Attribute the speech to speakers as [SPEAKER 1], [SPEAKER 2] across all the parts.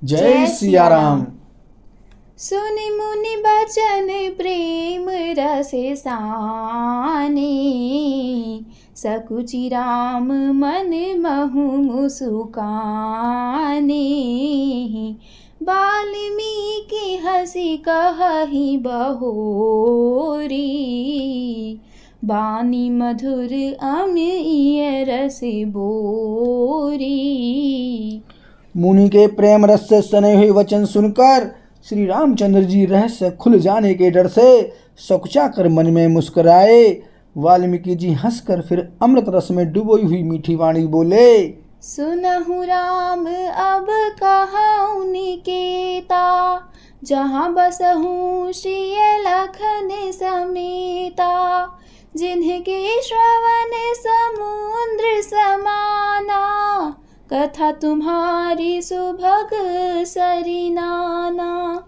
[SPEAKER 1] जय सिया राम।
[SPEAKER 2] सुनि मुनि बचन प्रेम रस साने, सकुचि राम मन महु मुसुकाने। वाल्मीकि हँसी कहहि बहोरी, बानी मधुर अम्रिय रस बोरी।
[SPEAKER 1] मुनि के प्रेम रस से सने हुए वचन सुनकर श्री रामचंद्र जी रहस्य खुल जाने के डर से सकुचा कर मन में मुस्कुराए। वाल्मीकि जी हंसकर फिर अमृत रस में डुबोई हुई मीठी वाणी बोले।
[SPEAKER 2] सुनहु राम अब कहउँ निकेता, जहाँ बसहु श्री लखन समेता। जिनके श्रवण समुद्र समाना, कथा तुम्हारी सुभग सरिनाना।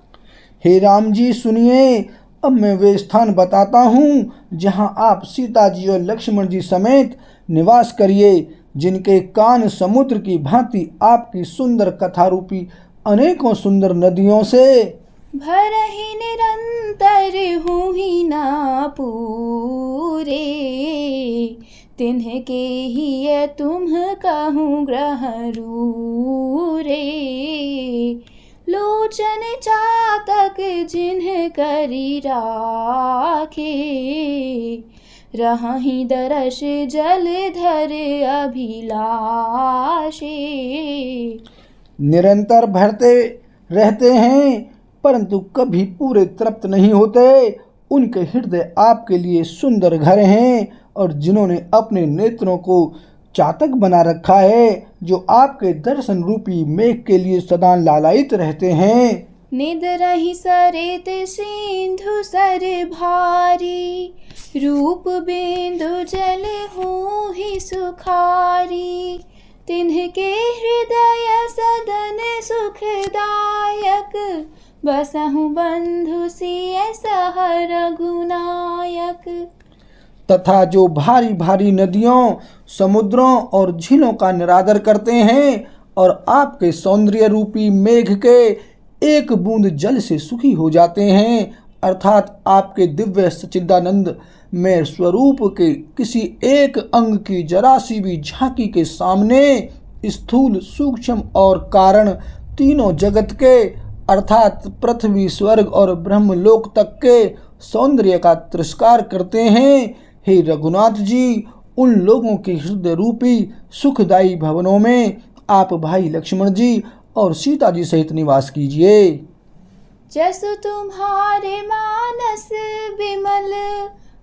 [SPEAKER 1] हे राम जी सुनिए, अब मैं वे स्थान बताता हूँ जहाँ आप सीता जी और लक्ष्मण जी समेत निवास करिए, जिनके कान समुद्र की भांति आपकी सुंदर कथा रूपी अनेकों सुंदर नदियों से
[SPEAKER 2] भरहि निरंतर हुहि न पूरे। तिन्हके ही तुम कहूँ ग्रह रूरे। लोचन चातक जिन्ह करी राखे, रहहि दरस जलधर अभिलाषे।
[SPEAKER 1] निरंतर भरते रहते हैं परंतु कभी पूरे तृप्त नहीं होते। उनके हृदय आपके लिए सुंदर घर हैं और जिन्होंने अपने नेत्रों को चातक बना रखा है, जो आपके दर्शन रूपी मेघ के लिए सदा लालायित रहते हैं।
[SPEAKER 2] निद रही सरित सिंधु सर भारी, रूप बिंदु जल हो ही सुखारी। तिन्हके हृदय सदन सुखदायक, बसहु बंधु सिय सह रघुनायक।
[SPEAKER 1] तथा जो भारी भारी नदियों, समुद्रों और झीलों का निरादर करते हैं और आपके सौंदर्य रूपी मेघ के एक बूंद जल से सुखी हो जाते हैं, अर्थात आपके दिव्य सच्चिदानंद में स्वरूप के किसी एक अंग की जरा सी भी झांकी के सामने स्थूल, सूक्ष्म और कारण तीनों जगत के अर्थात पृथ्वी, स्वर्ग और ब्रह्मलोक तक के सौंदर्य का तिरस्कार करते हैं। हे रघुनाथ जी, उन लोगों के हृदय रूपी सुखदायी भवनों में आप भाई लक्ष्मण जी और सीता जी सहित निवास कीजिए।
[SPEAKER 2] जसु तुम्हारे मानस विमल,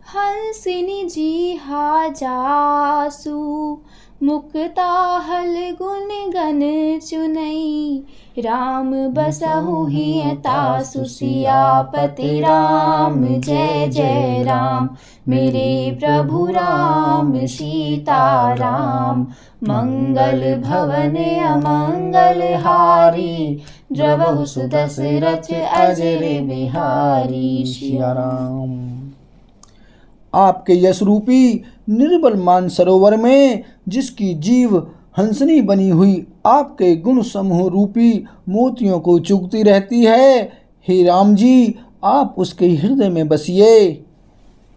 [SPEAKER 2] हंसिनी जी हा जासु। मुक्ता हल गुण गण चुनई, राम बसहु हियतासु। सियापति राम जय जय राम, मेरे प्रभु राम सीता राम। मंगल भवन अमंगल हारी, द्रवहु सुदशरथ अजर बिहारी। सिया राम।
[SPEAKER 1] आपके यश रूपी निर्बल मान सरोवर में जिसकी जीव हंसनी बनी हुई आपके गुण समूह रूपी मोतियों को चुगती रहती है, हे राम जी आप उसके हृदय में बसिए।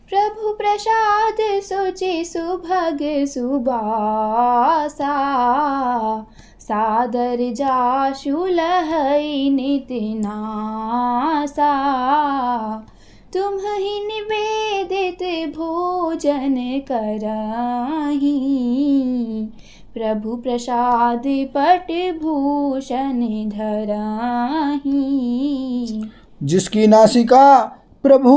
[SPEAKER 2] प्रभु प्रसाद सोचे सुभग सुबासा, सादर जाशु लहई नित नासा। तुम ही निवेदित भोजन करहि, प्रभु प्रसाद पट भूषण धरहि।
[SPEAKER 1] जिसकी नासिका प्रभु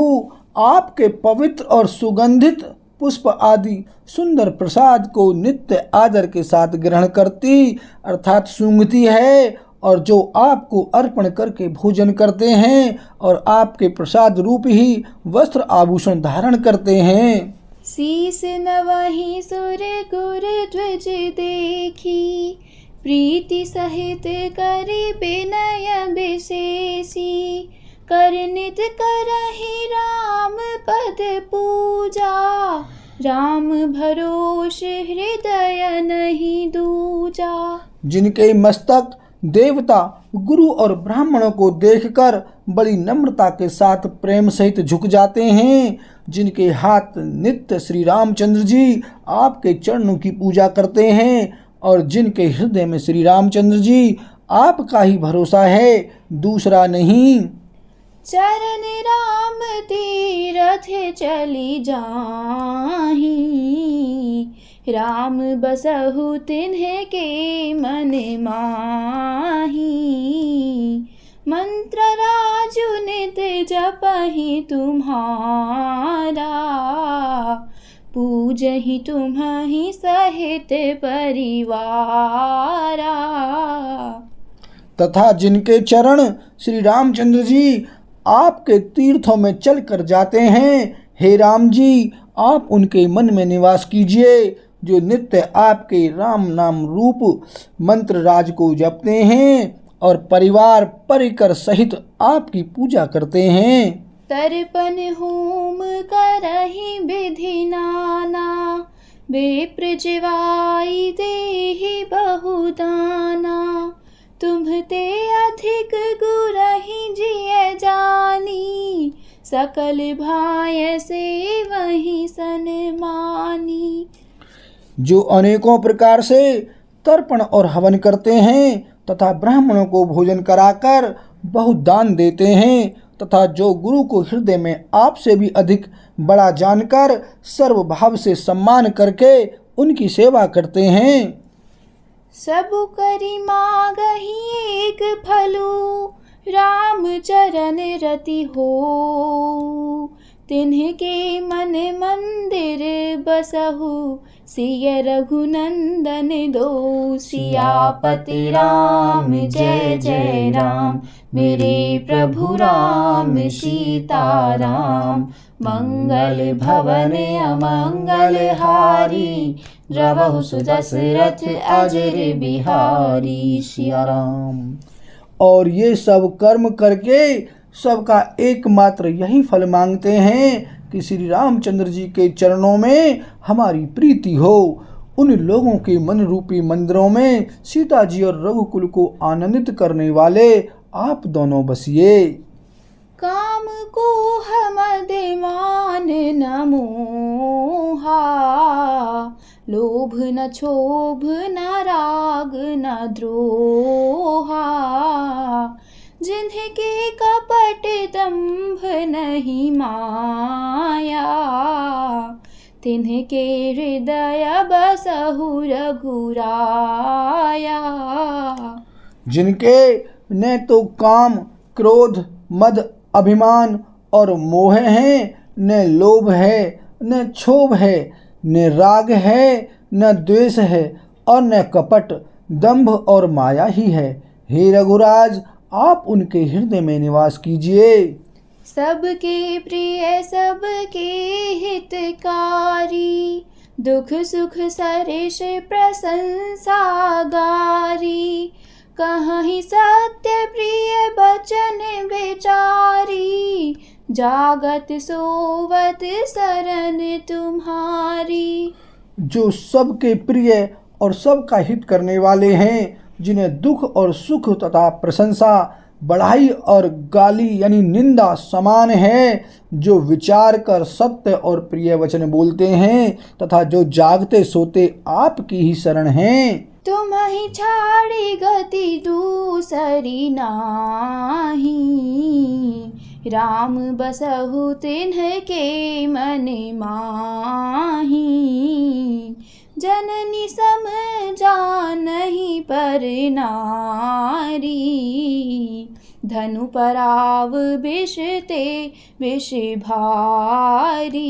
[SPEAKER 1] आपके पवित्र और सुगंधित पुष्प आदि सुंदर प्रसाद को नित्य आदर के साथ ग्रहण करती अर्थात सूंघती है, और जो आपको अर्पण करके भोजन करते हैं और आपके प्रसाद रूप ही वस्त्र आभूषण धारण करते हैं।
[SPEAKER 2] शीस नवहि सुर गुर ध्वज देखी, प्रीति सहित करि विनय विशेषी। कर नित करहि राम पद पूजा, राम भरोस हृदय नहीं दूजा।
[SPEAKER 1] जिनके मस्तक देवता गुरु और ब्राह्मणों को देखकर बड़ी नम्रता के साथ प्रेम सहित झुक जाते हैं। जिनके हाथ नित्य श्री रामचंद्र जी आपके चरणों की पूजा करते हैं और जिनके हृदय में श्री रामचंद्र जी आपका ही भरोसा है, दूसरा नहीं।
[SPEAKER 2] चरण राम तीरथ चली जाही, राम बसहु तिन्ह के मन माही। मंत्र राजु नित जपहि तुम्हारा, पूजहि तुम्हि सहित परिवारा।
[SPEAKER 1] तथा जिनके चरण श्री रामचंद्र जी आपके तीर्थों में चल कर जाते हैं, हे राम जी आप उनके मन में निवास कीजिए। जो नित्य आपके राम नाम रूप मंत्र राज को जपते हैं और परिवार परिकर सहित आपकी पूजा करते हैं।
[SPEAKER 2] तर्पण होम करहि विधि नाना, विप्र जिवाई देहि बहुदाना। तुम्हते अधिक गुरहि जिय जानी, सकल भाय से वही सन्मानी।
[SPEAKER 1] जो अनेकों प्रकार से तर्पण और हवन करते हैं तथा ब्राह्मणों को भोजन कराकर बहुत दान देते हैं, तथा जो गुरु को हृदय में आपसे भी अधिक बड़ा जानकर सर्वभाव से सम्मान करके उनकी सेवा करते हैं।
[SPEAKER 2] सब करि मागहि एक फलु, राम चरण रति हो। तिन्ह के मन मंदिर बसहु, सिय रघुनंदन दो। सियापति राम जय जय राम, मेरे प्रभु राम सीताराम। मंगल भवन अमंगल हारी, द्रवहु सुदशरथ अजर बिहारी। सिया राम।
[SPEAKER 1] और ये सब कर्म करके सबका एकमात्र यही फल मांगते हैं कि श्री रामचंद्र जी के चरणों में हमारी प्रीति हो। उन लोगों के मन रूपी मंदिरों में सीता जी और रघुकुल को आनंदित करने वाले आप दोनों बसिए।
[SPEAKER 2] काम को मदिमान न मोहा, लोभ न क्षोभ न राग न द्रोहा। जिन्हके कपट दंभ नहीं माया, तिन्हके हृदय बसहु रघुराया।
[SPEAKER 1] जिनके न तो काम क्रोध मद अभिमान और मोह है, न लोभ है न क्षोभ है, न राग है न द्वेष है और न कपट दंभ और माया ही है। हे रघुराज आप उनके हृदय में निवास कीजिए।
[SPEAKER 2] सबके प्रिय सबके हितकारी, दुख सुख सरिष प्रशंसा गारी। कहीं सत्य प्रिय बचन विचारी, जागत सोवत शरण तुम्हारी।
[SPEAKER 1] जो सबके प्रिय और सबका हित करने वाले हैं, जिन्हें दुख और सुख तथा प्रशंसा बढ़ाई और गाली यानी निंदा समान है, जो विचार कर सत्य और प्रिय वचन बोलते हैं तथा जो जागते सोते आपकी ही शरण हैं।
[SPEAKER 2] तुम्हि छाड़ी गति दूसरी नाही, राम बसहु तिन्ह के मन माही। जननी सम जानहि पर नारी, धनु पराव विषते विष भारी।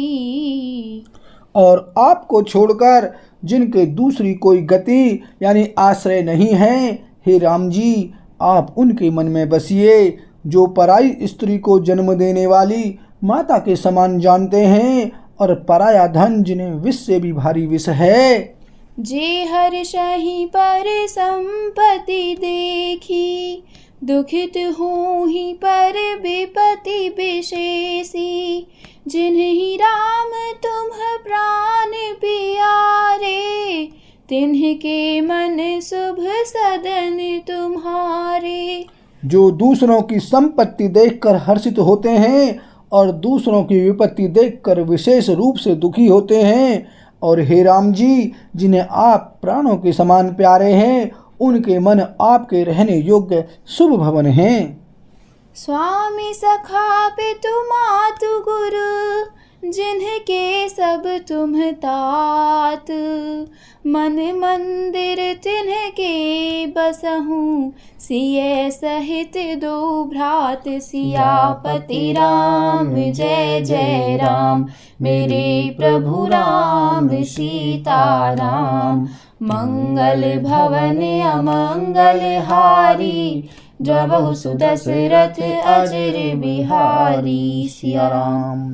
[SPEAKER 1] और आपको छोड़कर जिनके दूसरी कोई गति यानी आश्रय नहीं है, हे राम जी आप उनके मन में बसिए। जो पराई स्त्री को जन्म देने वाली माता के समान जानते हैं और पराया धन जिन्हें विष से भी भारी विष है।
[SPEAKER 2] जे हर्षहि पर संपत्ति देखी, दुखित होहि पर विपत्ति विशेषी। जिन्हि राम तुम प्राण पियारे, तिन्हके मन शुभ सदन तुम्हारे।
[SPEAKER 1] जो दूसरों की संपत्ति देखकर हर्षित होते हैं और दूसरों की विपत्ति देखकर विशेष रूप से दुखी होते हैं, और हे राम जी, जिन्हें आप प्राणों के समान प्यारे हैं, उनके मन आपके रहने योग्य शुभ भवन हैं।
[SPEAKER 2] स्वामी सखा पितु मातु गुरु, जिनके सब तुम तात। मन मंदिर तिनके बसहूँ, सिय सहित दो भ्रात। सियापति राम जय जय राम, मेरे प्रभु राम सीता राम। मंगल भवन अमंगल हारी, जबहु सुदशरथ अजर बिहारी। सिया राम।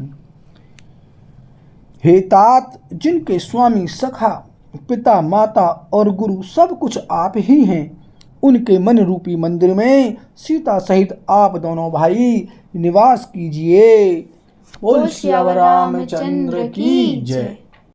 [SPEAKER 1] हे तात, जिनके स्वामी सखा पिता माता और गुरु सब कुछ आप ही हैं, उनके मन रूपी मंदिर में सीता सहित आप दोनों भाई निवास कीजिए। बोल सियावर रामचंद्र की जय।